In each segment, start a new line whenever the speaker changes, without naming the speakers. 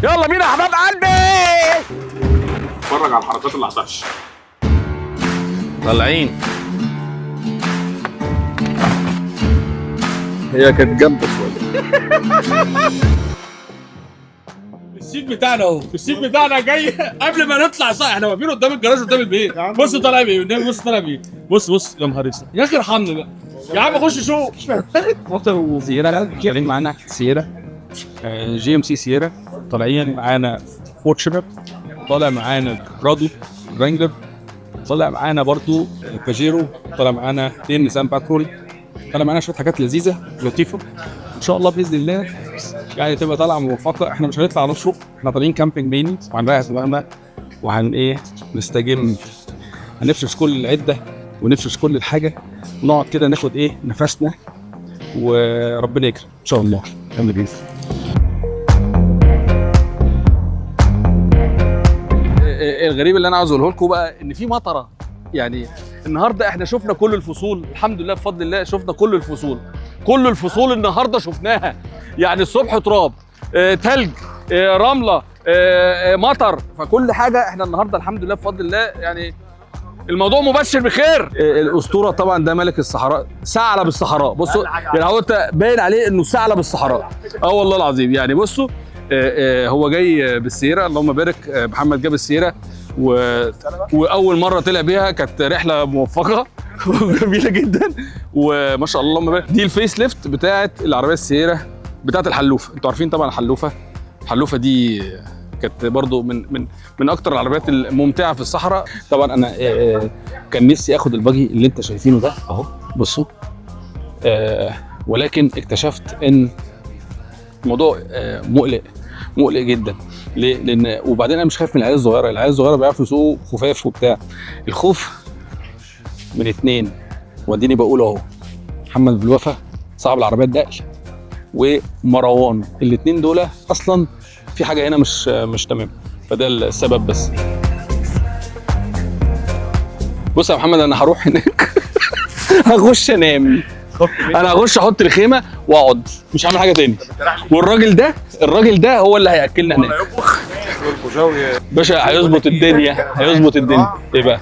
يلا بينا يا حباب قلبي.
اتفرج على الحركات اللي هتحصل.
طالعين. هي كانت جامده شويه.
الشيك بتاعنا اهو، الشيك بتاعنا جاي قبل ما نطلع. صح احنا واقفين قدام الجراج قدام البيت. بص طالع بيه، بص طالع بيه، بص يا نهار اسود يا اخي ارحمني بقى يا عم. خش شوف.
موتور سييرا شغالين معانا سييرا جي ام سي سييرا. طالعين معانا فورتشنر، طالع معانا برادو رانجلر، طالع معانا برضو باجيرو، طالع معانا نيسان باترول، طالع معانا شويه حاجات لذيذه لطيفه ان شاء الله باذن الله يعني تبقى طالعه موفقه. احنا مش هنطلع نشرب، احنا طالعين كامبينج بيني وهنريح دماغنا وهن ايه نستجم، هنفرش كل العده ونفرش كل الحاجه ونقعد كده ناخد ايه نفسنا وربنا يكرم ان شاء الله. يلا بينا. الغريب اللي انا عاوز اقوله لكم بقى ان في مطره. يعني النهارده احنا شفنا كل الفصول الحمد لله بفضل الله، شفنا كل الفصول، كل الفصول النهارده شفناها. يعني الصبح تراب، تلج، رمله، مطر، فكل حاجه احنا النهارده الحمد لله بفضل الله. يعني الموضوع مبشر بخير. الاسطوره طبعا ده ملك الصحراء، ثعلب الصحراء. بصوا يعني هو انت باين عليه انه ثعلب الصحراء. والله العظيم. يعني بصوا هو جاي بالسياره، اللهم بارك. محمد جاب السياره واول مره طلع بيها كانت رحله موفقه وجميله جدا وما شاء الله اللهم بارك. دي الفيس ليفت بتاعت العربيه السياره بتاعت الحلوفه. انتوا عارفين طبعا الحلوفه دي كانت برضو من اكتر العربيات الممتعه في الصحراء. طبعا انا كان نفسي اخد الباجي اللي انت شايفينه ده اهو، بصوا. ولكن اكتشفت ان الموضوع مقلق جدا. ليه؟ لان وبعدين انا مش خايف من العيال الصغيره بيعرفوا يسوقوا خفاف وبتاع. الخوف من اتنين، واديني بقول اهو، محمد بالوفا صاحب العربيات ده ومروان، الاتنين دول اصلا في حاجه هنا مش تمام، فده السبب بس. بص يا محمد انا هروح هناك هخش انام، انا هخش احط الخيمه واقعد، مش هعمل حاجه تاني. والراجل ده هو اللي هياكلنا هناك. باشا هيظبط الدنيا. ايه بقى؟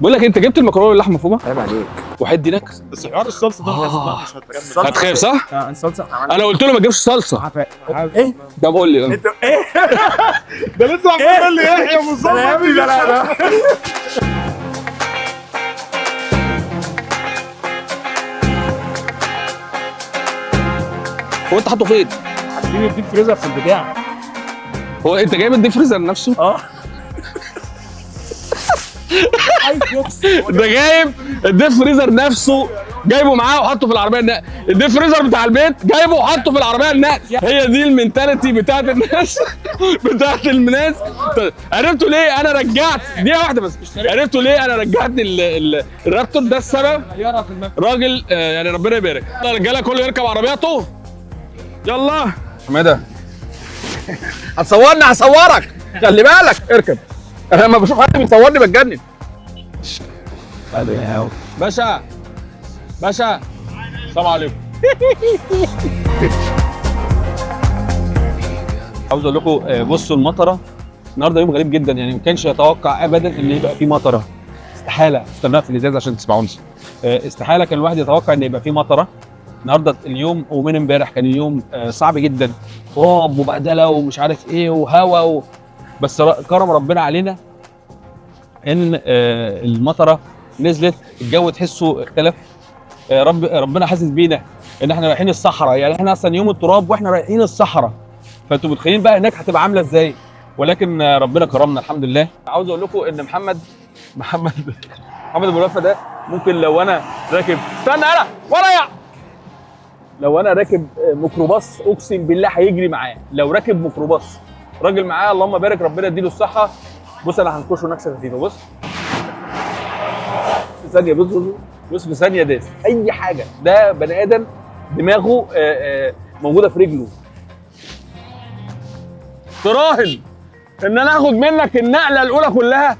بقول لك انت جبت المكرونه باللحمه مفرومه؟
عيب عليك.
واحد دينك
بس حوار الصلصه ده مش
هتخاف صح؟
الصلصه
انا قلت له ما تجيبش صلصه.
ايه
ده بقول لي
انت ايه ده لسه عمال لي يحيى مصطفى. لا
هو انت حاطه فين؟
حاطين الديب فريزر في البتاع.
هو انت جايب الديب فريزر نفسه؟ ده جايب الديب فريزر نفسه، جايبه معاه وحطه في العربيه النقل. الديب فريزر بتاع البيت جايبه وحطه في العربيه النقل. هي دي المينتاليتي بتاعت الناس عرفتوا ليه انا رجعت دقيقه واحده بس؟ عرفتوا ليه انا رجعت الرابتور؟ ده السبب راجل يعني ربنا يبارك. الرجاله كله يركب عربياته. يلا حماده هتصورني هصورك، خلي بالك اركب. انا لما بشوف حد بيصورني بتجنن. باشا السلام عليكم. عاوز اقول لكم بصوا المطره النهارده يوم غريب جدا. يعني ما كانش يتوقع ابدا ان يبقى في مطره، استحاله. استنى في الازاز عشان تسمعوني. استحاله كان الواحد يتوقع ان يبقى في مطره النهارده. اليوم ومن امبارح كان يوم صعب جدا، رعب وبهدله ومش عارف ايه وهوا بس كرم ربنا علينا ان المطره نزلت، الجو تحسه اختلف. ربنا حاسس بينا ان احنا رايحين الصحراء. يعني احنا اصلا يوم التراب واحنا رايحين الصحراء، فانتوا متخيلين بقى هناك هتبقى عامله ازاي. ولكن ربنا كرمنا الحمد لله. عاوز اقول لكم ان محمد بالوفا ده ممكن لو انا راكب لو انا راكب ميكروباص اقسم بالله هيجري معاه. لو راكب ميكروباص راجل معاه اللهم بارك ربنا يديله الصحه. بص انا هنكشه نكشه خفيفه. بص في ثانيه، بص في ثانيه داس اي حاجه. ده بني ادم دماغه موجوده في رجله. تراهن ان انا اخد منك النقله الاولى كلها؟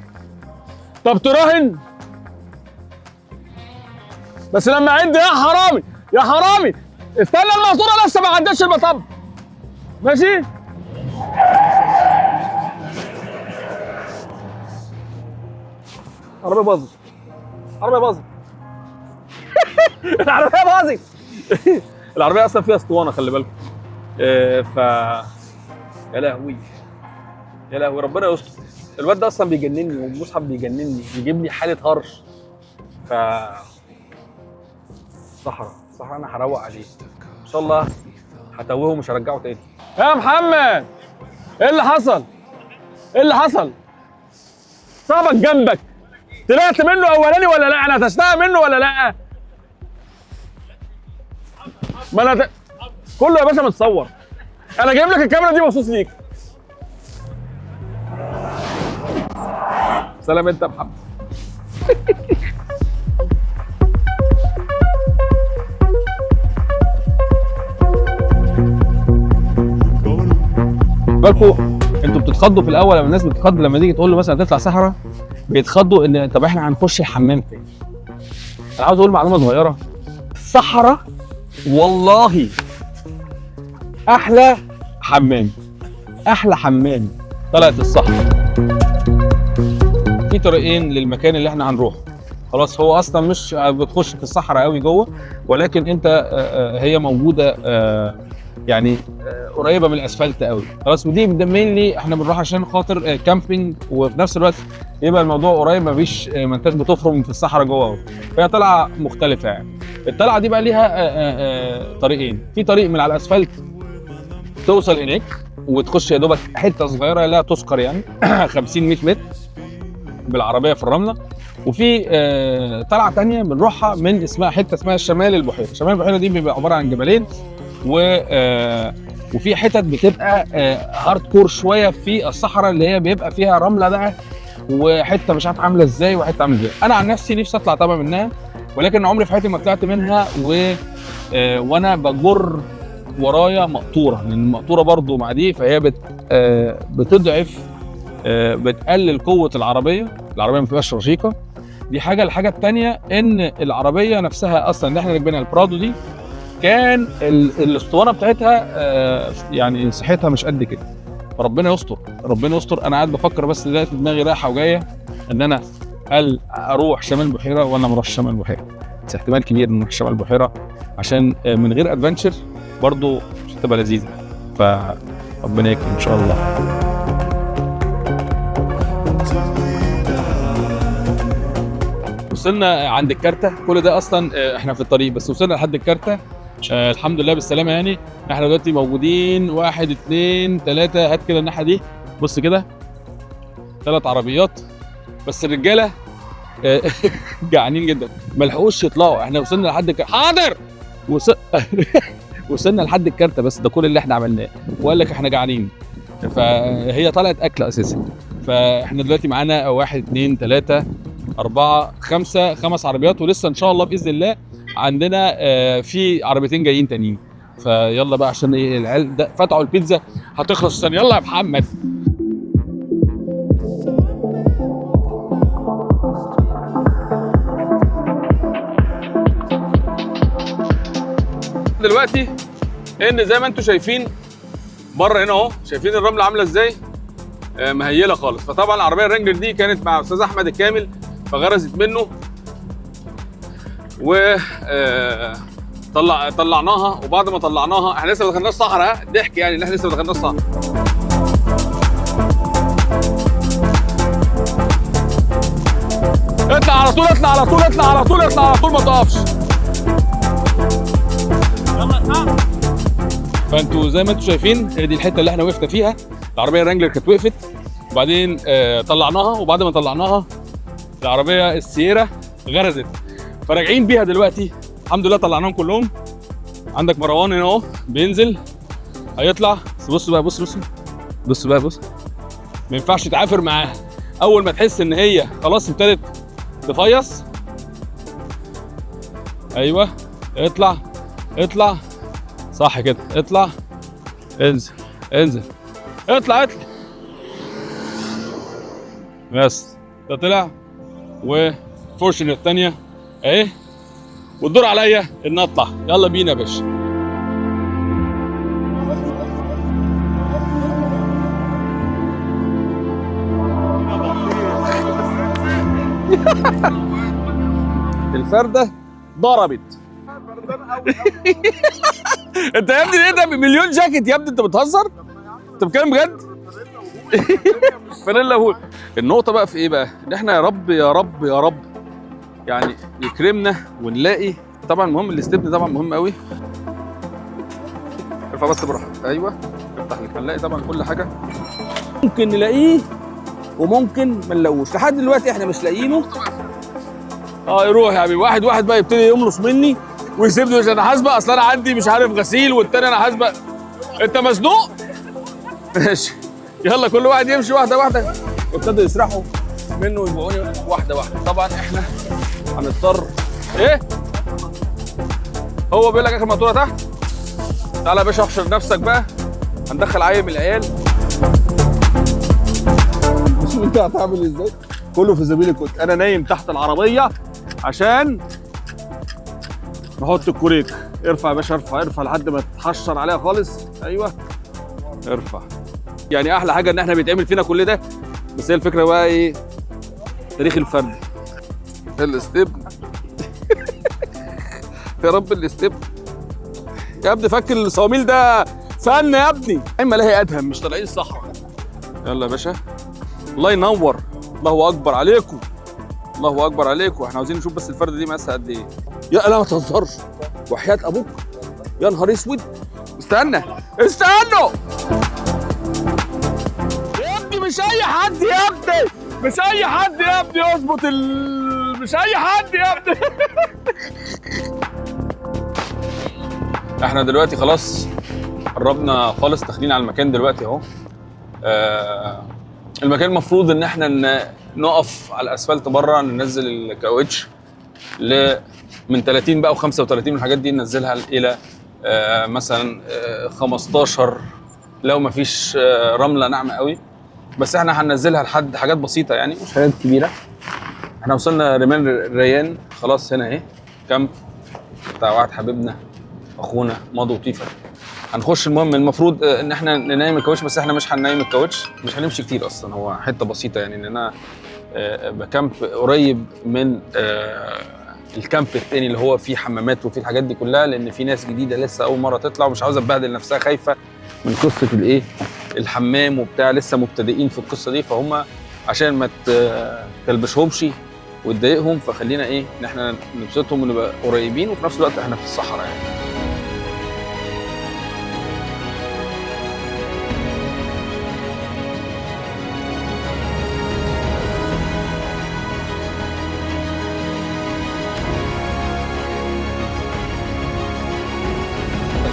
طب تراهن بس لما اعد. يا حرامي استنى، الماسوره لسه ما عدتش المطب. ماشي العربيه باظت، العربيه باظت. العربيه باظت. العربيه اصلا فيها اسطوانه خلي بالكم. ف يا لهوي يا لهوي ربنا يستر. الواد ده اصلا بيجنني والمصحف بيجنني، بيجيب لي حاله هرش. ف صحراء انا هروق عليه ان شاء الله، هتوهه ومش هرجعه تاني. يا محمد ايه اللي حصل؟ ايه اللي حصل؟ صاحبك جنبك طلعت منه اولاني ولا لا؟ انا هتشتغل منه ولا لا؟ ما انا كله يا باشا متصور. انا جايب لك الكاميرا دي مخصوص ليك. سلام انت يا محمد. بالكم انتوا بتتخضوا في الاول، لما الناس بتتخض لما تيجي تقول له مثلا تطلع صحراء، بيتخضوا ان طب احنا هنخش الحمام فين؟ انا عاوز اقول معلومه صغيره، صحراء والله احلى حمام، احلى حمام طلعت الصحراء. في طريقين للمكان اللي احنا هنروحه. خلاص هو اصلا مش بتخش في الصحراء قوي جوه، ولكن انت هي موجوده يعني قريبه من الاسفلت قوي. خلاص ودي مينلي احنا بنروح عشان خاطر كامبينج، وفي نفس الوقت يبقى الموضوع قريب، ما انتش بتفرم في الصحراء جوه. فهي طلعه مختلفه يعني. الطلعه دي بقى ليها طريقين. في طريق من على الاسفلت توصل هناك وتخش يا دوبك حته صغيره لا تذكر يعني 50 100 متر بالعربيه في الرمله. وفي طلعه ثانيه بنروحها من حته اسمها شمال البحيره. شمال البحيره دي بيبقى عباره عن جبلين، وفي حتت بتبقى هارد كور شويه في الصحراء اللي هي بيبقى فيها رمله بقى، وحته مش عارف عامله ازاي وحته عامله ازاي. انا عن نفسي اطلع طبعا منها، ولكن عمري في حياتي ما طلعت منها وانا بجر ورايا مقطوره، لان المقطوره برضو مع دي فهي بتضعف بتقلل قوه العربيه ما بتبقاش رشيقه. دي حاجه. الحاجه الثانيه ان العربيه نفسها اصلا اللي احنا راكبينها البرادو دي كان الاسطوانه بتاعتها يعني صحتها مش قد كده. فربنا يستر ربنا يستر. انا قاعد بفكر بس دلوقتي دماغي رايحه وجايه ان انا هل اروح شمال البحيره ولا ما اروحش شمال البحيره. بس احتمال كبير نروح شمال البحيره عشان من غير ادفنتشر برضو مش هتبقى لذيذه. فربنا يكرم ان شاء الله. وصلنا عند الكارته. كل ده اصلا احنا في الطريق، بس وصلنا لحد الكارته الحمد لله بالسلامه. يعني احنا دلوقتي موجودين 1 2 3 هات كده الناحيه دي بص كده 3 عربيات، بس الرجاله جعانين جدا ما لحقوش يطلعوا. احنا وصلنا لحد حاضر وصلنا لحد الكارته، بس ده كل اللي احنا عملناه. وقال لك احنا جعانين، فهي طلعت اكله اساسا. فاحنا دلوقتي معانا 1 2 3 4 5 عربيات، ولسه ان شاء الله باذن الله عندنا في عربيتين جايين تانيين. فيلا بقى عشان ايه العيال ده فتحوا البيتزا هتخلص ثانيه. يلا يا محمد. دلوقتي ان زي ما انتم شايفين بره هنا اهو، شايفين الرمله عامله ازاي مهيله خالص. فطبعا العربيه الرانجلر دي كانت مع استاذ احمد الكامل فغرزت منه و طلعناها. وبعد ما طلعناها احنا لسه ما دخلناش صحراء، ضحك يعني ان احنا لسه ما دخلناش صحراء. اطلع على طول اطلع على طول اطلع على طول اطلع على طول ما تقفش. فانتوا زي ما انتوا شايفين هي دي الحته اللي احنا وقفنا فيها. العربيه الرانجلر كانت وقفت وبعدين طلعناها، وبعد ما طلعناها العربيه السييرا غرزت، فراجعين بيها دلوقتي. الحمد لله طلعناهم كلهم. عندك مروان هنا اهو بينزل هيطلع. بص بقى بص بقى ما ينفعش تعافر معاها. اول ما تحس ان هي خلاص ابتدت تفيص ايوه اطلع صح كده، اطلع انزل اطلع بس ده طلع. وفورشن الثانيه اهي، والدور عليا ان اطلع. يلا بينا يا باشا. الفرده ضربت. انت يا ابني ايه ده بمليون جاكيت يا ابني، انت بتهزر؟ انت بتتكلم بجد؟ فانيلا هول. النقطه بقى في ايه بقى؟ ان احنا يا رب يا رب يا رب يعني يكرمنا ونلاقي. طبعا مهم الاستبن، طبعا مهم قوي. ارفع بس براحتك. ايوه افتح لك. هنلاقي طبعا كل حاجه ممكن نلاقيه وممكن ما نلاقوش. لحد دلوقتي احنا مش لاقيينه. يروح يا حبيبي. واحد واحد بقى يبتدي يملص مني ويسيبني. مش انا حاسبه، اصل انا عندي مش عارف غسيل، والتاني انا حاسبه. انت مزنوق؟ ماشي يلا كل واحد يمشي واحده واحده. ابتدوا يسرحوا منه ويبيعوني واحده واحده. طبعا احنا هنضطر ايه؟ هو بيقول لك اخر مقطوره تحت. تعالى يا باشا احشر نفسك بقى. هندخل عيل من العيال. شوف انت هتعمل ازاي؟ كله في سبيل الكت. انا نايم تحت العربيه عشان نحط الكوريك. ارفع يا باشا، ارفع ارفع لحد ما تحشر عليها خالص. ايوه ارفع. يعني احلى حاجه ان احنا بيتعمل فينا كل ده، بس هي الفكره بقى ايه؟ تاريخ الفرد. الاستبن. يا رب الاستبن يا ابني. فك الصواميل ده فن يا ابني. اما لا هي ادهم، مش طالعين الصحراء. يلا يا باشا. الله ينور. الله اكبر عليكم. الله اكبر عليكم. احنا عاوزين نشوف بس الفرده دي مقاسها قد ايه. يا لا ما تهزرش وحياه ابوك. يا نهار اسود. استنى استنوا يا ابني. مش اي حد يا ابني، مش اي حد يا ابني يظبط مش اي حد يا ابني. احنا دلوقتي خلاص قربنا خالص، داخلين على المكان دلوقتي اهو. المكان المفروض ان احنا نقف على الاسفلت بره، ننزل الكاوتش من 30 بقى و35 من الحاجات دي، ننزلها الى مثلا 15 لو ما فيش رمله ناعمه قوي. بس احنا هننزلها لحد حاجات بسيطه يعني، مش حاجات كبيره. احنا وصلنا ريمان ريان خلاص. هنا اهي كامب بتاع واحد حبيبنا اخونا ماضي وطيفه. هنخش. المفروض ان احنا ننام الكاوتش، بس احنا مش هننام الكاوتش. مش هنمشي كتير اصلا، هو حته بسيطه يعني. ان انا بكامب قريب من الكامب التاني اللي هو فيه حمامات وفيه الحاجات دي كلها، لان في ناس جديده لسه اول مره تطلع ومش عاوزه تبهدل نفسها، خايفه من قصه الايه الحمام وبتاع، لسه مبتدئين في القصه دي. فهم عشان ما تلبشهمش وتضايقهم، فخلينا ايه ان احنا نبسطهم ونبقى قريبين، وفي نفس الوقت احنا في الصحراء يعني.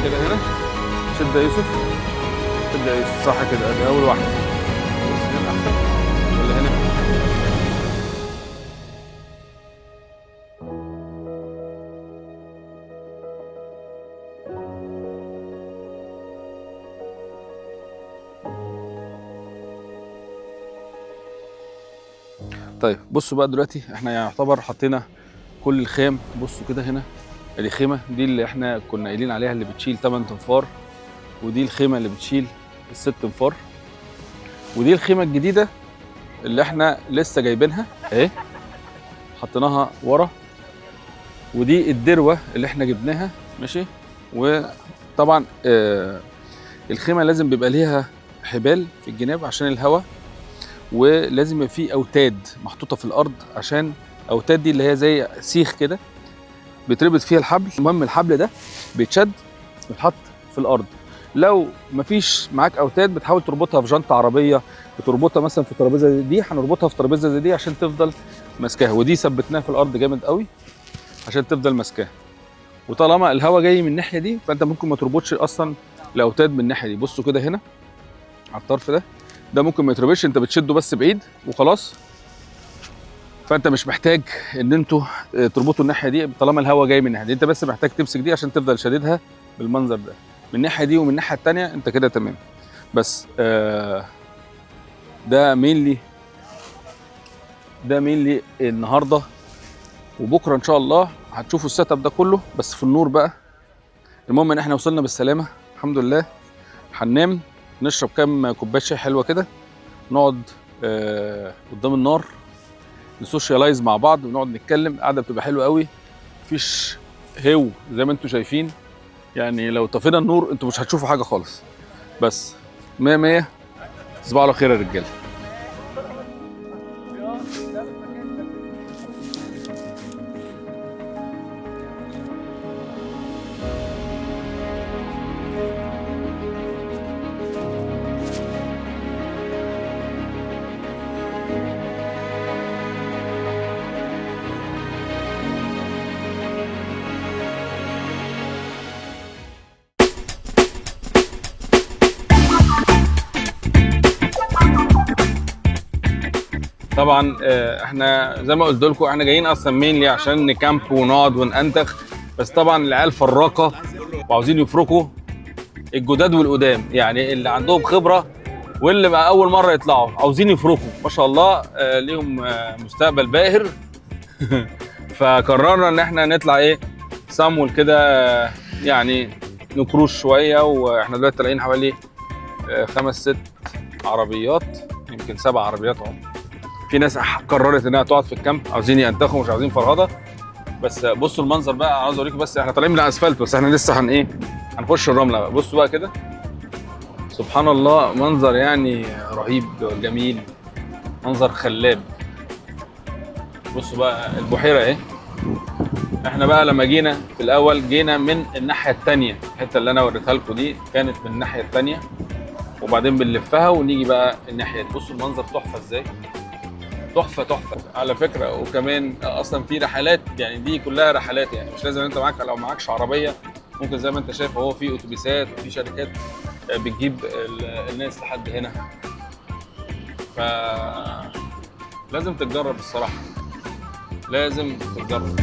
كده هنا شد يا يوسف. شد يا يوسف صح كده. ادي اول واحده. بص هنا احسن ولا هنا؟ طيب بصوا بقى دلوقتي احنا يعتبر حطينا كل الخيم. بصوا كده هنا ادي خيمه، دي اللي احنا كنا قايلين عليها اللي بتشيل 8 انفار، ودي الخيمه اللي بتشيل ال6 انفار، ودي الخيمه الجديده اللي احنا لسه جايبينها اهي حطيناها ورا، ودي الدروه اللي احنا جبناها ماشي. وطبعا الخيمه لازم بيبقى ليها حبال في الجناب عشان الهواء، ولازم يبقى فيه اوتاد محطوطه في الارض، عشان اوتاد دي اللي هي زي سيخ كده بيتربط فيها الحبل. المهم الحبل ده بيتشد ويتحط في الارض. لو مفيش معاك اوتاد بتحاول تربطها في جنطه عربيه، بتربطها مثلا في ترابيزه دي. هنربطها في ترابيزه زي دي عشان تفضل ماسكاها، ودي ثبتناها في الارض جامد قوي عشان تفضل ماسكاها. وطالما الهواء جاي من الناحيه دي فانت ممكن ما تربطش اصلا الاوتاد من الناحيه دي. بصوا كده هنا على الطرف ده ممكن ما يتربطش، انت بتشده بس بعيد وخلاص. فانت مش محتاج ان انتوا تربطوا الناحيه دي طالما الهواء جاي من الناحيه دي. انت بس محتاج تمسك دي عشان تفضل شاددها بالمنظر ده من الناحيه دي ومن الناحيه الثانيه، انت كده تمام. بس ده مين لي النهارده، وبكره ان شاء الله هتشوفوا السيت اب ده كله بس في النور بقى. المهم ان احنا وصلنا بالسلامه الحمد لله. هننام نشرب كام كوبايه شاي حلوه كده، نقعد قدام النار نسوشيالايز مع بعض ونقعد نتكلم، قاعده بتبقى حلوه قوي. مفيش هو زي ما انتم شايفين، يعني لو طفينا النور انتوا مش هتشوفوا حاجه خالص. بس 100 100. تصبحوا على خير يا رجاله. طبعا احنا زي ما قلت لكم احنا جايين اصلا مينلي عشان نكامب ونقعد وننتخ، بس طبعا العيال فراقه وعاوزين يفركوا الجداد والقدام، يعني اللي عندهم خبره واللي بقى اول مره يطلعوا عاوزين يفركوا ما شاء الله. ليهم مستقبل باهر. فقررنا ان احنا نطلع ايه صمول كده، يعني نكروش شويه. واحنا دلوقتي طالعين حوالي 5 6 عربيات، يمكن 7 عربيات اهو. في ناس قررت انها تقعد في الكامب، عاوزين ينتخوا مش عاوزين فرهضه. بس بصوا المنظر بقى، عاوز اوريكم. بس احنا طالعين من الاسفلت، بس احنا لسه هنخش الرمله بقى. بصوا بقى كده، سبحان الله، منظر يعني رهيب جميل، منظر خلاب. بصوا بقى البحيره اهي. احنا بقى لما جينا في الاول جينا من الناحيه الثانيه، الحته اللي انا وريتها لكم دي كانت من الناحيه الثانيه، وبعدين بنلفها ونيجي بقى الناحيه دي. بصوا المنظر تحفه ازاي، تحفه تحفه على فكره. وكمان اصلا في رحلات، يعني دي كلها رحلات، يعني مش لازم انت معاك، لو معاكش عربيه ممكن زي ما انت شايف اهو في اتوبيسات وفي شركات بتجيب الناس لحد هنا. ف لازم تتجرب الصراحه، لازم تتجرب.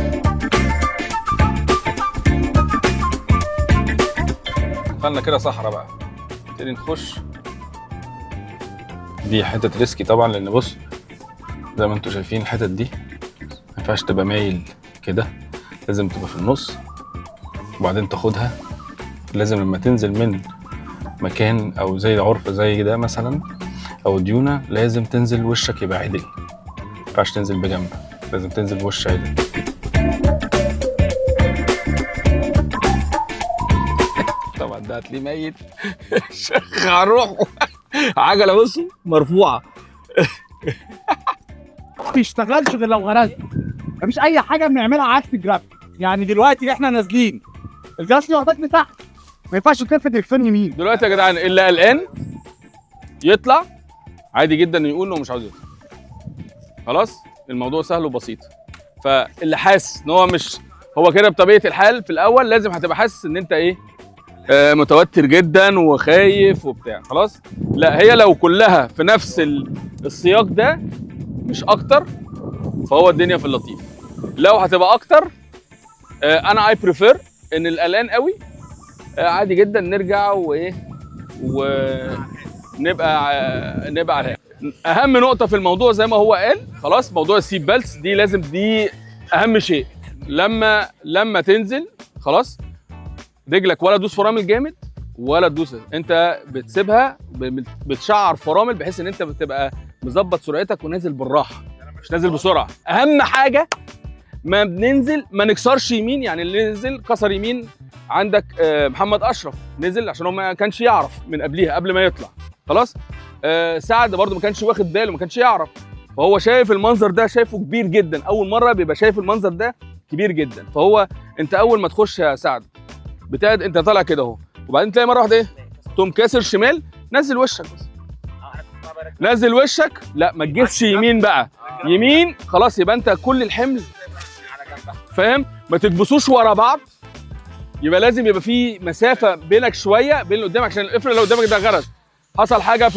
دخلنا كده صحراء بقى، نبتدي نخش. دي حته ريسكي طبعا، لان بص زي ما انتم شايفين الحتت دي ما ينفعش تبقى مايل كده، لازم تبقى في النص وبعدين تاخدها. لازم لما تنزل من مكان او زي عرفه زي ده مثلا او ديونه، لازم تنزل وشك يبقى عدل، ما ينفعش تنزل بجنب، لازم تنزل بوش عدل. طبعا ده هتلاقيه ميت. شيخ هنروح عجله بصوا مرفوعه.
ما بيشتغلش غير لو غرزنا، مفيش اي حاجه بنعملها عكس الجرافيك. يعني دلوقتي احنا نازلين الجراس اللي واخدك لتحت، ما ينفعش تلف تلفين يمين.
دلوقتي يا جدعان اللي قلقان يطلع عادي جدا، يقول انه مش عاوز يطلع، خلاص الموضوع سهل وبسيط. فاللي حاسس ان هو مش هو كده بطبيعه الحال في الاول، لازم هتبقى حاسس ان انت ايه متوتر جدا وخايف وبتاع، خلاص. لا، هي لو كلها في نفس السياق ده مش اكتر، فهو الدنيا في اللطيف. لو هتبقى اكتر انا اي بريفير ان القلقان قوي عادي جدا نرجع وايه ونبقى على اهم نقطه في الموضوع زي ما هو قال. خلاص موضوع السيت بيلتس دي لازم، دي اهم شيء. لما تنزل خلاص رجلك ولا تدوس فرامل جامد ولا تدوس، انت بتسيبها بتشعر فرامل بحيث ان انت بتبقى مظبط سرعتك ونازل بالراحه، مش نازل بسرعه. اهم حاجه ما بننزل ما نكسرش يمين، يعني اللي نزل كسر يمين عندك محمد اشرف نزل عشان هو ما كانش يعرف من قبليها قبل ما يطلع، خلاص. سعد برده ما كانش واخد باله، ما كانش يعرف، فهو شايف المنظر ده، شايفه كبير جدا. اول مره بيبقى شايف المنظر ده كبير جدا. فهو انت اول ما تخش يا سعد بتاعد انت طالع كده اهو، وبعدين تلاقي مره واحده ايه تقوم كاسر شمال، نزل وشك بس، نزل وشك. لا ما تجيبش يمين بقى، يمين خلاص يبقى انت كل الحمل، فاهم؟ ما تكبسوش ورا بعض، يبقى لازم يبقى في مسافه بينك شويه بين اللي قدامك، عشان افرض اللي قدامك ده غرز، حصل حاجه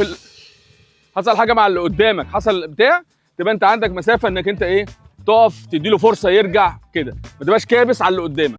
حصل حاجه مع اللي قدامك، حصل بتاع، تبقى انت عندك مسافه انك انت ايه تقف تديله فرصه يرجع كده، ما تبقاش كابس على اللي قدامك.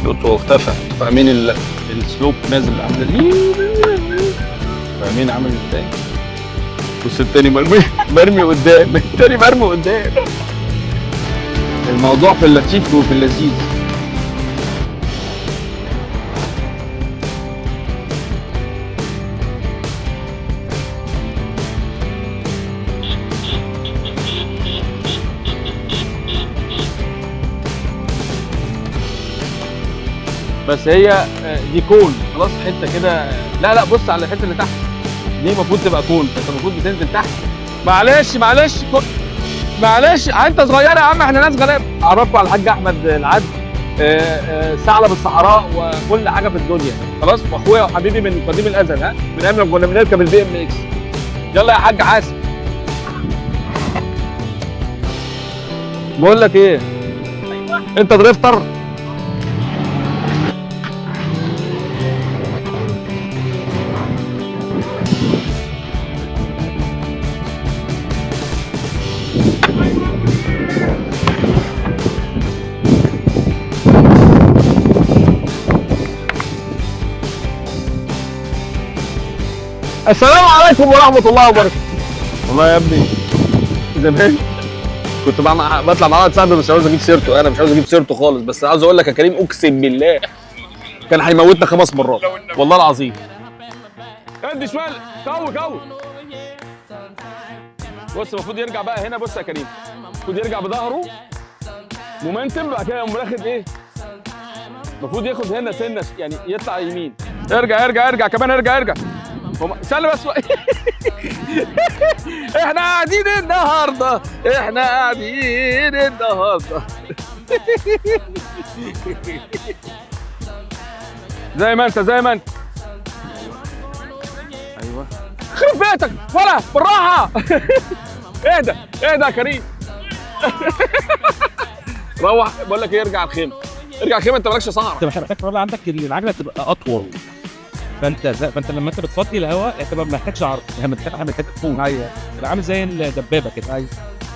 يوتو واختفى. فاهمين السلوب نازل عامل فاهمين عامل ازاي؟ بص التاني مرمي قدام، التاني مرمي قدام. الموضوع في اللطيف وفي اللذيذ. بس هي دي كون خلاص حته كده. لا لا بص على الحته اللي تحت دي المفروض تبقى كون، انت المفروض بتنزل تحت. معلش معلش انت صغيره يا عم، احنا ناس غلاب. عرفوا على الحاج احمد العدل، ثعلب الصحراء وكل حاجه في الدنيا خلاص، واخويا وحبيبي من قديم الازل. ها من ايام لما كنا بنركب البي ام اكس. يلا يا حاج حاسب. بقول لك ايه، انت دريفتر؟ السلام عليكم ورحمة الله وبركاته. والله يا ابني زمان كنت بطلع مع واحد صاحبي، مش عاوز اجيب سيرته، انا مش عاوز اجيب سيرته خالص، بس عاوز اقول لك يا كريم اقسم بالله كان هيموتنا 5 مرات والله العظيم. ادي شمال كوي. بص المفروض يرجع بقى هنا. بص يا كريم المفروض يرجع بظهره مومنتم، بعد كده يقوم واخد ايه، المفروض ياخد هنا سنه يعني يطلع يمين. ارجع كمان ارجع. استنى بس احنا قاعدين النهارده زي ما انت ايوه خرب بيتك ولا بالراحه. اهدى يا كريم. روح بقول لك ايه، ارجع الخيمه. انت مالكش سهره.
انت محتاج تطلع عندك العجله تبقى اطول، فانت لما انت بتفضي الهواء انت ما محتاجش عرض، هي محتاج طول. ايوه تبقى عامل زي الدبابه كده. ايوه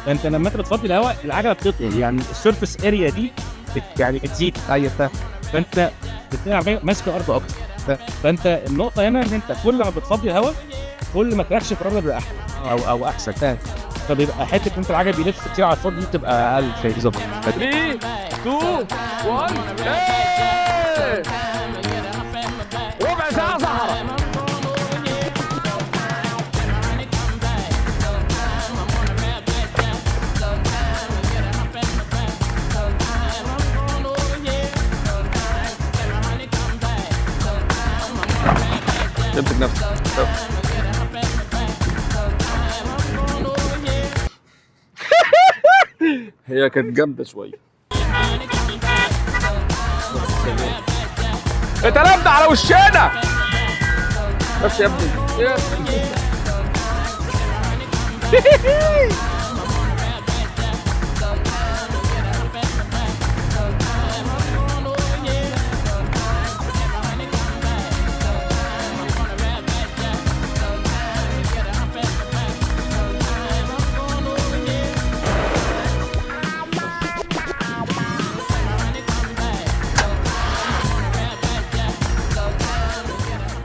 فانت لما انت بتفضي الهواء العجله بتطول، يعني السيرفيس اريا دي يعني بتزيد. ايوه فاهم. فانت بتلاقي ماسكه ارض اكتر. فانت النقطه هنا ان انت كل ما بتفضي الهواء كل ما تركش في الرمله بيبقى احسن او احسن. فاهم. فبيبقى حته انت العجل بيلف كتير على الفاضي دي بتبقى اقل شيء. بالظبط.
3 2 1 ربع ساعه صحراء. امسك نفسك. هي كانت جامده شويه. اتقلبنا على وشنا بس يا ابني.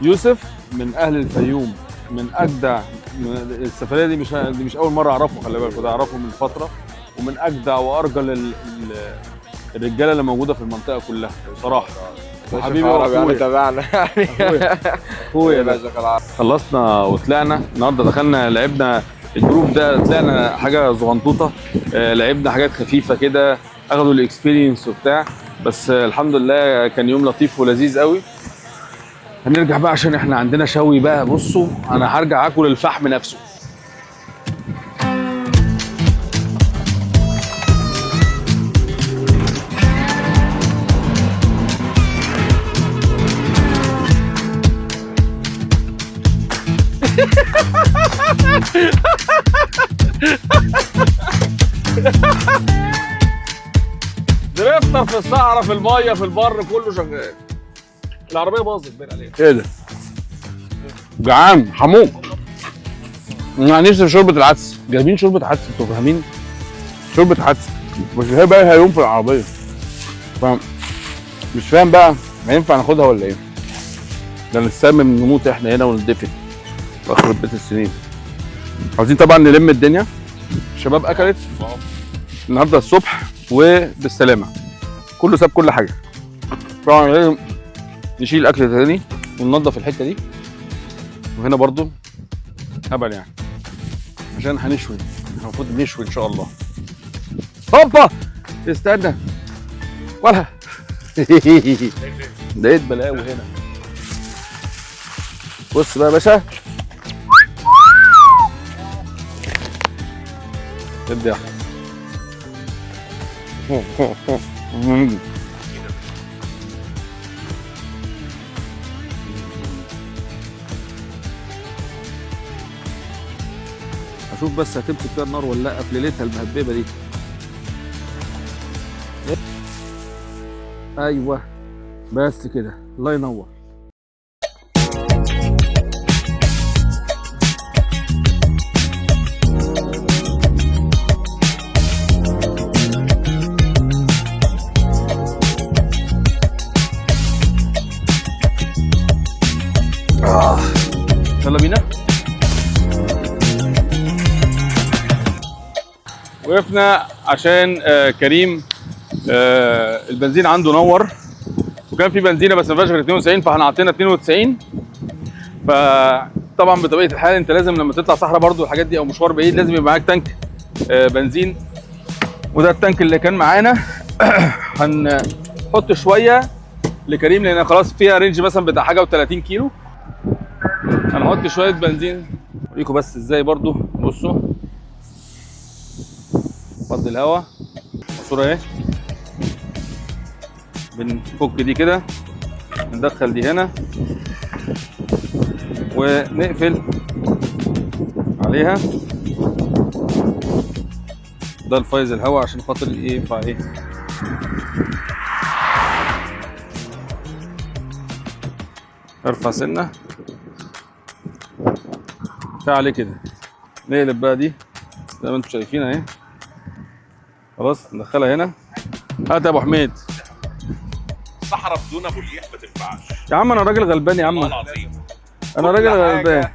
يوسف من اهل الفيوم، من اجدع. السفريه دي مش اول مره اعرفه، خلي بالك ده اعرفه من فتره، ومن اجدع وارجل الرجاله اللي موجوده في المنطقه كلها بصراحه. حبيبي
يعني تابعنا
اخويا. خلصنا وطلعنا النهارده، دخلنا لعبنا الجروب ده، طلعنا حاجه صغنطوطه، لعبنا حاجات خفيفه كده، اخدوا الاكسبيرينس وبتاع، بس الحمد لله كان يوم لطيف ولذيذ قوي. هنرجع بقى عشان احنا عندنا شوي بقى. بصوا انا هرجع اكل الفحم نفسه. دريفتر في الصحراء في الميه في البر كله شغال. العربيه باظت باين عليها. ايه ده؟ جعان حموق. انا نفسي في شوربه العدس. جايبين شوربه عدس، انتوا فاهمين؟ شوربه عدس بس هي بقى يوم في العربيه. فاهم؟ مش فاهم بقى هينفع ناخدها ولا ايه؟ ده نسمم نموت احنا هنا وندفن واخرب بيت السنين. عاوزين طبعا نلم الدنيا. الشباب اكلت النهارده الصبح وبالسلامه، كله ساب كل حاجه. طبعا لازم نشيل الاكل تاني وننضف الحته دي، وهنا برضو هبل يعني عشان هنشوي، المفروض نشوي ان شاء الله. هوبا استنى ولا لقيت بلاوي هنا. بص بقى يا باشا، ادي يا احمد. اشوف بس هتمسك فيها النار ولا لا في ليلتها المهببه دي. ايوه بس كده، الله ينور. يلا بينا. وقفنا عشان كريم البنزين عنده نور، وكان في بنزينه بس ما فيهاش غير 92، فاحنا حطينا 92. فطبعا بطبيعه الحال انت لازم لما تطلع صحراء برضو الحاجات دي او مشوار بعيد لازم يبقى معاك تانك بنزين، وده التانك اللي كان معانا. هنحط شويه لكريم لان خلاص فيها رينج مثلا بتاع حاجه و30 كيلو. هنحط شويه بنزين اوريكم بس ازاي برضو. بصوا فضي الهواء، الصوره اهي. بنفك دي كده، ندخل دي هنا ونقفل عليها. ده الفايز الهواء عشان خاطر ايه ينفع ايه. ارفع سنه كفايه عليه كده. نقلب بقى دي زي ما انتم شايفين اهي. خلاص ندخلها هنا. هات يا ابو حميد.
الصحراء بدون ابو الريح ما تنفعش
يا عم انا راجل غلبان يا عم،
والله العظيم.
انا راجل غلبان.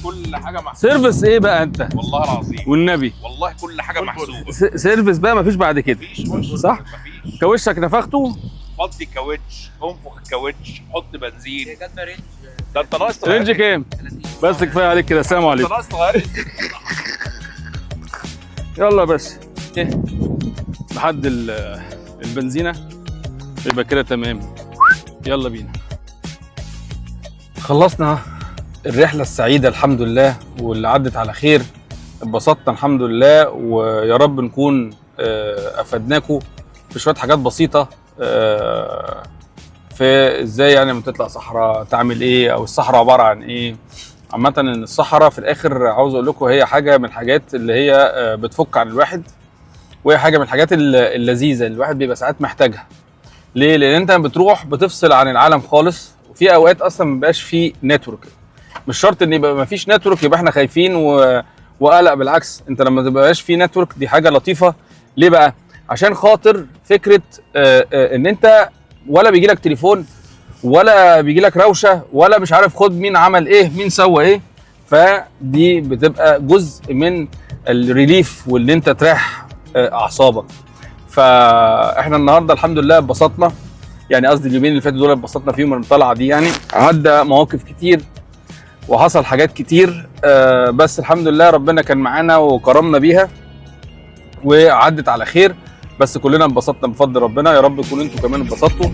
كل حاجه محسوبه.
سيرفيس ايه بقى انت
والله العظيم
والنبي،
والله كل حاجه محسوبه.
سيرفيس بقى مفيش بعد كده.
مفيش
صح؟
مفيش.
كاوشك نفخته.
فضي كاوتش، انفخ الكاوتش، حط بنزين. ده انت ناقص تغير.
رينج كام؟ بس كفايه عليك كده. السلام
انت
عليكم.
ناقص تغير.
يلا يا باشا ايه لحد البنزينه يبقى كده تمام. يلا بينا. خلصنا الرحله السعيده الحمد لله واللي عدت على خير. اتبسطنا الحمد لله، ويا رب نكون افدناكم في شويه حاجات بسيطه في ازاي يعني لما تطلع صحراء تعمل ايه، او الصحراء عباره عن ايه. عامه ان الصحراء في الاخر عاوز اقول لكم هي حاجه من الحاجات اللي هي بتفك عن الواحد، وهي حاجه من الحاجات اللذيذه اللي الواحد بيبقى ساعات محتاجها. ليه؟ لان انت بتروح بتفصل عن العالم خالص، وفي اوقات اصلا ما بيبقاش فيه نتورك. مش شرط ان يبقى ما فيش نتورك يبقى احنا خايفين وقلق، بالعكس انت لما تبقاش في نتورك دي حاجه لطيفه. ليه بقى؟ عشان خاطر فكره ان انت ولا بيجي لك تليفون ولا بيجي لك روشه ولا مش عارف خد مين عمل ايه مين سوى ايه. فدي بتبقى جزء من الريليف واللي انت تريح اعصابك. فاحنا النهارده الحمد لله اتبسطنا، يعني قصدي اليومين اللي فاتوا دول اتبسطنا فيهم من الطلعه دي. يعني عدى مواقف كتير وحصل حاجات كتير، بس الحمد لله ربنا كان معانا وكرمنا بيها وعدت على خير. بس كلنا انبسطنا بفضل ربنا. يا رب تكونوا انتوا كمان اتبسطتوا.